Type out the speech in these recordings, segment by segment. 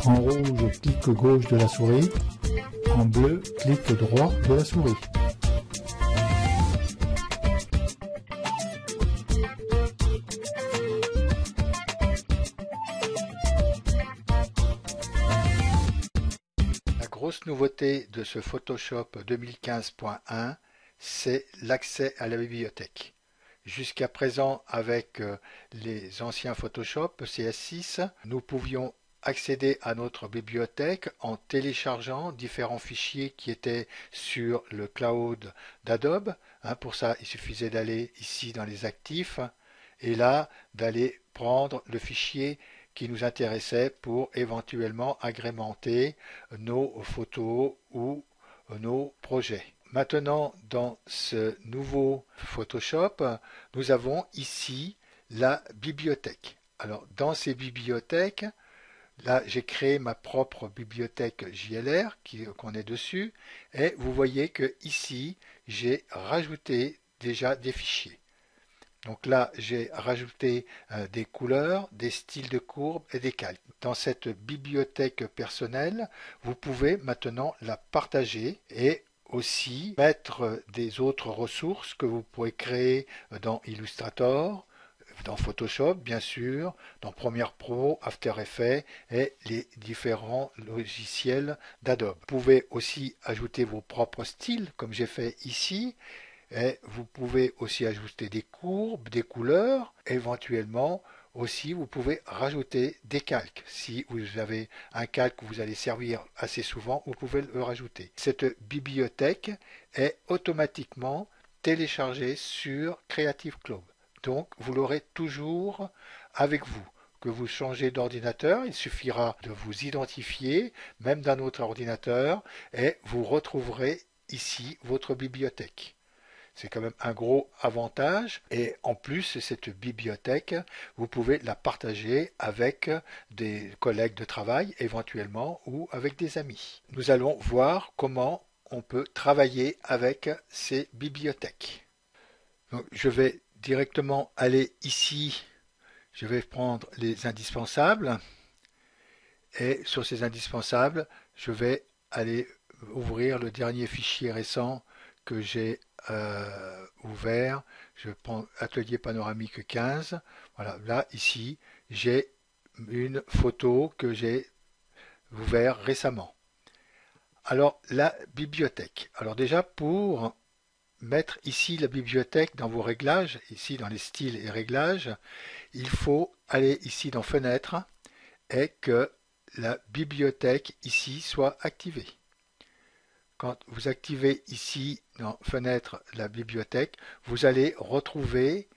En rouge, clic gauche de la souris. En bleu, clic droit de la souris. La grosse nouveauté de ce Photoshop 2015.1, c'est l'accès à la bibliothèque. Jusqu'à présent, avec les anciens Photoshop CS6, nous pouvions accéder à notre bibliothèque en téléchargeant différents fichiers qui étaient sur le cloud d'Adobe. Pour ça, il suffisait d'aller ici dans les actifs et là d'aller prendre le fichier qui nous intéressait pour éventuellement agrémenter nos photos ou nos projets. Maintenant, dans ce nouveau Photoshop, nous avons ici la bibliothèque. Alors, dans ces bibliothèques, là, j'ai créé ma propre bibliothèque JLR qu'on est dessus. Et vous voyez que ici, j'ai rajouté déjà des fichiers. Donc là, j'ai rajouté des couleurs, des styles de courbes et des calques. Dans cette bibliothèque personnelle, vous pouvez maintenant la partager et aussi mettre des autres ressources que vous pourrez créer dans Illustrator, dans Photoshop bien sûr, dans Premiere Pro, After Effects et les différents logiciels d'Adobe. Vous pouvez aussi ajouter vos propres styles comme j'ai fait ici. Et vous pouvez aussi ajouter des courbes, des couleurs, éventuellement aussi vous pouvez rajouter des calques. Si vous avez un calque que vous allez servir assez souvent, vous pouvez le rajouter. Cette bibliothèque est automatiquement téléchargée sur Creative Cloud. Donc vous l'aurez toujours avec vous. Que vous changez d'ordinateur, il suffira de vous identifier, même d'un autre ordinateur, et vous retrouverez ici votre bibliothèque. C'est quand même un gros avantage et en plus cette bibliothèque, vous pouvez la partager avec des collègues de travail éventuellement ou avec des amis. Nous allons voir comment on peut travailler avec ces bibliothèques. Donc, je vais directement aller ici, je vais prendre les indispensables et sur ces indispensables, je vais aller ouvrir le dernier fichier récent que j'ai ouvert. Je prends atelier panoramique 15. Voilà, là ici j'ai une photo que j'ai ouvert récemment. Alors la bibliothèque. Alors déjà pour mettre ici la bibliothèque dans vos réglages, ici dans les styles et réglages, il faut aller ici dans Fenêtres et que la bibliothèque ici soit activée. Quand vous activez ici dans Fenêtre la bibliothèque, vous allez retrouver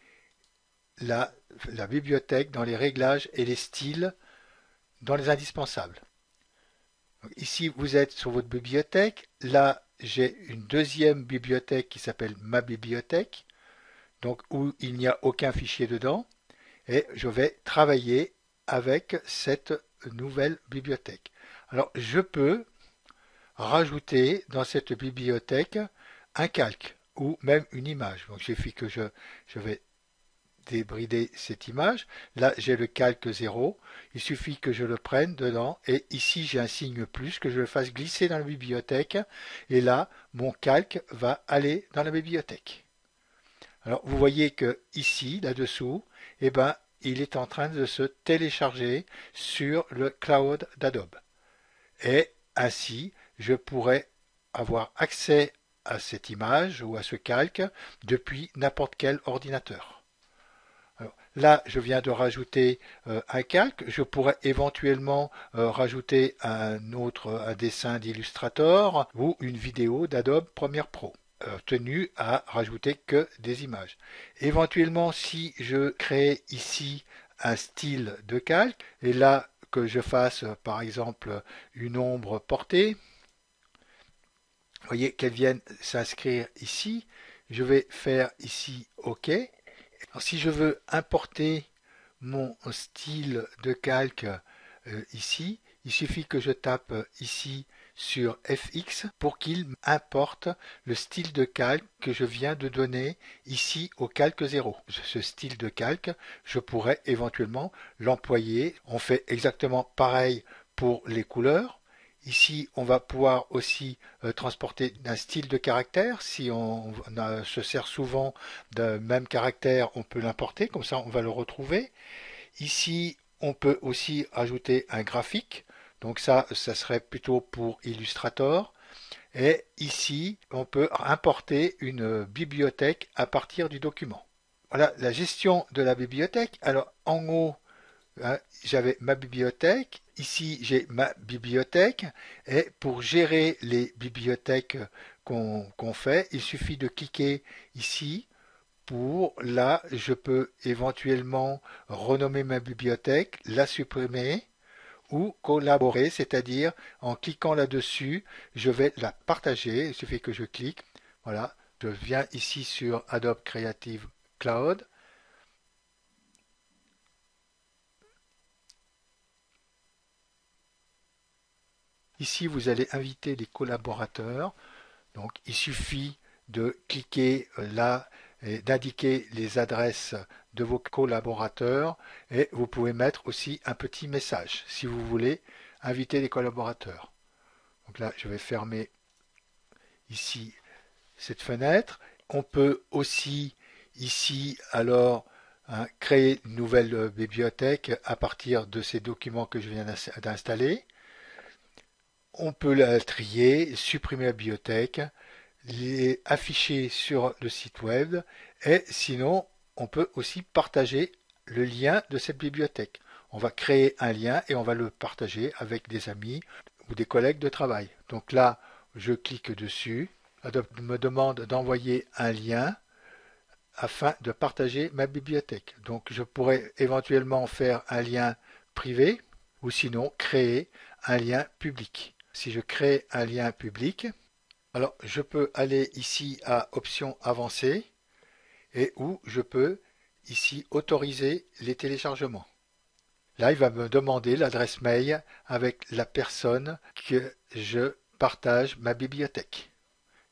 la bibliothèque dans les réglages et les styles dans les indispensables. Donc ici, vous êtes sur votre bibliothèque. Là, j'ai une deuxième bibliothèque qui s'appelle Ma bibliothèque, donc où il n'y a aucun fichier dedans. Et je vais travailler avec cette nouvelle bibliothèque. Alors, je peux rajouter dans cette bibliothèque un calque ou même une image. Donc il suffit que je vais débrider cette image. Là j'ai le calque 0. Il suffit que je le prenne dedans et ici j'ai un signe plus, que je le fasse glisser dans la bibliothèque et là mon calque va aller dans la bibliothèque. Alors vous voyez que ici, là-dessous, eh ben, il est en train de se télécharger sur le cloud d'Adobe. Et ainsi, je pourrais avoir accès à cette image ou à ce calque depuis n'importe quel ordinateur. Alors, là, je viens de rajouter un calque. Je pourrais éventuellement rajouter un dessin d'Illustrator ou une vidéo d'Adobe Premiere Pro, tenu à rajouter que des images. Éventuellement, si je crée ici un style de calque, et là, que je fasse par exemple une ombre portée, vous voyez qu'elle vienne s'inscrire ici, je vais faire ici OK. Alors, si je veux importer mon style de calque ici, il suffit que je tape ici sur FX pour qu'il importe le style de calque que je viens de donner ici au calque 0. Ce style de calque, je pourrais éventuellement l'employer. On fait exactement pareil pour les couleurs. Ici, on va pouvoir aussi transporter un style de caractère. Si se sert souvent d'un même caractère, on peut l'importer, comme ça on va le retrouver. Ici, on peut aussi ajouter un graphique. Donc ça serait plutôt pour Illustrator. Et ici, on peut importer une bibliothèque à partir du document. Voilà la gestion de la bibliothèque. Alors en haut, hein, j'avais ma bibliothèque. Ici, j'ai ma bibliothèque. Et pour gérer les bibliothèques qu'on fait, il suffit de cliquer ici. Là, je peux éventuellement renommer ma bibliothèque, la supprimer ou collaborer, c'est-à-dire en cliquant là-dessus, je vais la partager. Il suffit que je clique. Voilà, je viens ici sur Adobe Creative Cloud. Ici, vous allez inviter les collaborateurs. Donc, il suffit de cliquer là et d'indiquer les adresses de vos collaborateurs et vous pouvez mettre aussi un petit message si vous voulez inviter les collaborateurs. Donc là, je vais fermer ici cette fenêtre. On peut aussi ici alors créer une nouvelle bibliothèque à partir de ces documents que je viens d'installer. On peut la trier, supprimer la bibliothèque, les afficher sur le site web et sinon on peut aussi partager le lien de cette bibliothèque. On va créer un lien et on va le partager avec des amis ou des collègues de travail. Donc là, je clique dessus. Adobe me demande d'envoyer un lien afin de partager ma bibliothèque. Donc je pourrais éventuellement faire un lien privé ou sinon créer un lien public. Si je crée un lien public, alors je peux aller ici à Options avancées et où je peux ici autoriser les téléchargements. Là, il va me demander l'adresse mail avec la personne que je partage ma bibliothèque.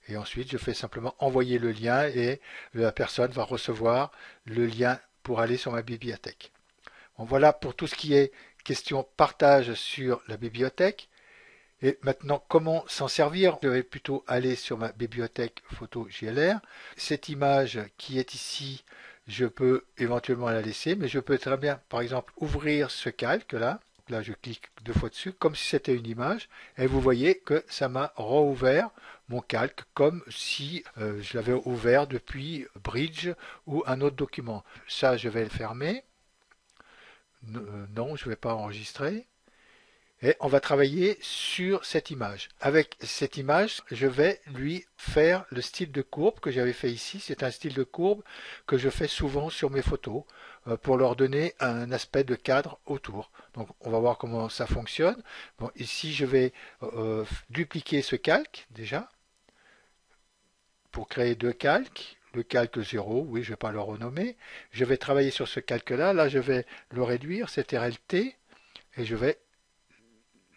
Et ensuite, je fais simplement envoyer le lien et la personne va recevoir le lien pour aller sur ma bibliothèque. Bon, voilà pour tout ce qui est question partage sur la bibliothèque. Et maintenant, comment s'en servir? Je vais plutôt aller sur ma bibliothèque photo JLR. Cette image qui est ici, je peux éventuellement la laisser, mais je peux très bien, par exemple, ouvrir ce calque-là. Là, je clique 2 fois dessus, comme si c'était une image, et vous voyez que ça m'a rouvert mon calque, comme si je l'avais ouvert depuis Bridge ou un autre document. Ça, je vais le fermer. Non, je ne vais pas enregistrer. Et on va travailler sur cette image. Avec cette image, je vais lui faire le style de courbe que j'avais fait ici. C'est un style de courbe que je fais souvent sur mes photos pour leur donner un aspect de cadre autour. Donc on va voir comment ça fonctionne. Bon, ici, je vais dupliquer ce calque déjà pour créer 2 calques. Le calque 0, oui, je ne vais pas le renommer. Je vais travailler sur ce calque-là. Là, je vais le réduire, c'est RLT, et je vais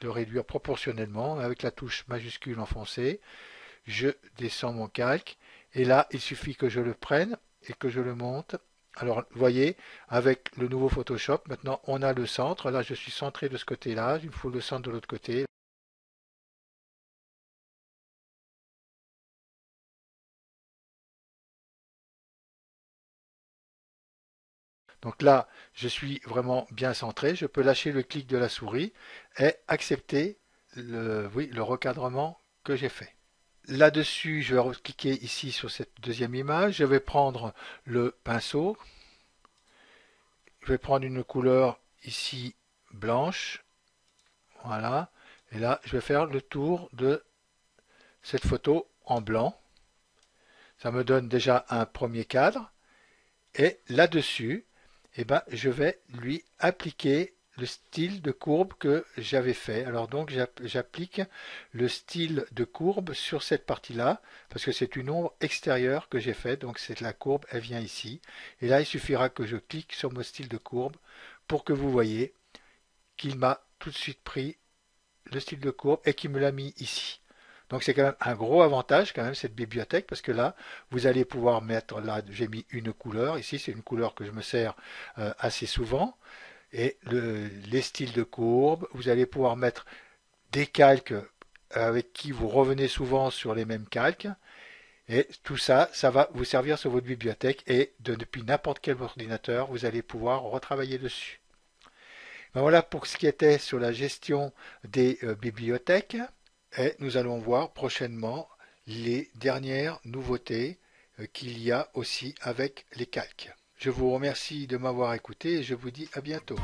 le réduire proportionnellement avec la touche majuscule enfoncée. Je descends mon calque et là il suffit que je le prenne et que je le monte. Alors vous voyez, avec le nouveau Photoshop, maintenant on a le centre. Là je suis centré de ce côté-là, il me faut le centre de l'autre côté. Donc là, je suis vraiment bien centré. Je peux lâcher le clic de la souris et accepter le recadrement que j'ai fait. Là-dessus, je vais cliquer ici sur cette deuxième image. Je vais prendre le pinceau. Je vais prendre une couleur ici blanche. Voilà. Et là, je vais faire le tour de cette photo en blanc. Ça me donne déjà un premier cadre. Et là-dessus, eh ben, je vais lui appliquer le style de courbe que j'avais fait. Alors donc j'applique le style de courbe sur cette partie-là parce que c'est une ombre extérieure que j'ai faite. Donc c'est la courbe, elle vient ici. Et là il suffira que je clique sur mon style de courbe pour que vous voyez qu'il m'a tout de suite pris le style de courbe et qu'il me l'a mis ici. Donc c'est quand même un gros avantage quand même cette bibliothèque parce que là vous allez pouvoir mettre, là j'ai mis une couleur, ici c'est une couleur que je me sers assez souvent. et les styles de courbes. Vous allez pouvoir mettre des calques avec qui vous revenez souvent sur les mêmes calques. Et tout ça, ça va vous servir sur votre bibliothèque et depuis n'importe quel ordinateur, vous allez pouvoir retravailler dessus. Ben voilà pour ce qui était sur la gestion des bibliothèques. Et nous allons voir prochainement les dernières nouveautés qu'il y a aussi avec les calques. Je vous remercie de m'avoir écouté et je vous dis à bientôt.